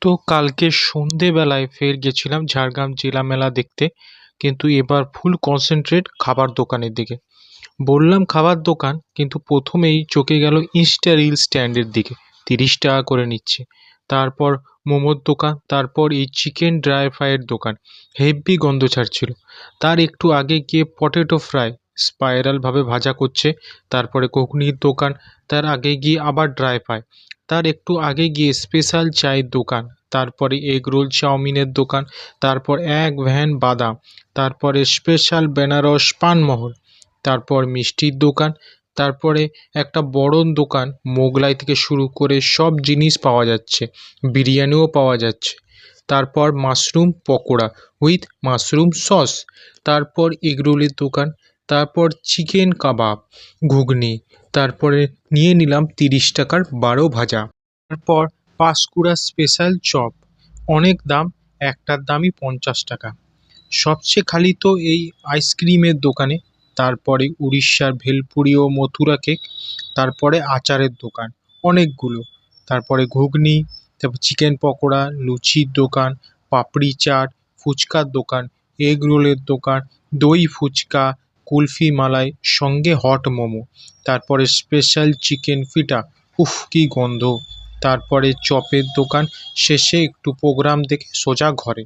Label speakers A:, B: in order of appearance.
A: তো কালকে সন্ধেবেলায় ফের গেছিলাম ঝাড়গ্রাম জেলা মেলা দেখতে, কিন্তু এবার ফুল কনসেন্ট্রেট খাবার দোকানের দিকে। বললাম খাবার দোকান, কিন্তু প্রথমেই চোখে গেল ইনস্টা রিল স্ট্যান্ডের দিকে। 30 টাকা করে নিচ্ছে। তারপর মোমোর দোকান, তারপর এই চিকেন ড্রাই ফ্রাইয়ের দোকান। হেভি গন্ধ ছাড়ছিল। তার একটু আগে গিয়ে পটেটো ফ্রাই স্পাইরাল ভাবে ভাজা করছে। তারপরে ঘুগনির দোকান। তার আগে গিয়ে আবার ড্রাই ফ্রাই। তার একটু আগে গিয়ে স্পেশাল চায়ের দোকান। তারপরে এগ রোল চাউমিনের দোকান। তারপর এক ভ্যান বাদাম। তারপরে স্পেশাল বেনারস পানমহল। তারপর মিষ্টির দোকান। তারপরে একটা বড় দোকান, মোগলাই থেকে শুরু করে সব জিনিস পাওয়া যাচ্ছে। বিরিয়ানিও পাওয়া যাচ্ছে। তারপর mushroom pakora with mushroom sauce. তারপর এগরোলের দোকান। তারপর চিকেন কাবাব, ঘুগনি। তারপরে নিয়ে নিলাম 30 টাকার 12 ভাজা। তারপর পাঁশকুড়া স্পেশাল চপ। অনেক দাম, একটার দামই 50 টাকা। সবচেয়ে খালি তো এই আইসক্রিমের দোকানে। তারপরে উড়িষ্যার ভেলপুরি ও মথুরা কেক। তারপরে আচারের দোকান অনেকগুলো। তারপরে ঘুগনি। তারপর চিকেন পকোড়া, লুচির দোকান, পাপড়ি চাট, ফুচকার দোকান, এগ রোলের দোকান, দই ফুচকা, কুলফি মালাই, সঙ্গে হট মোমো। তারপরে স্পেশাল চিকেন ফিটা। উফ কি গন্ধ। তারপরে চপের দোকান। শেষে একটু প্রোগ্রাম দেখে সোজা ঘরে।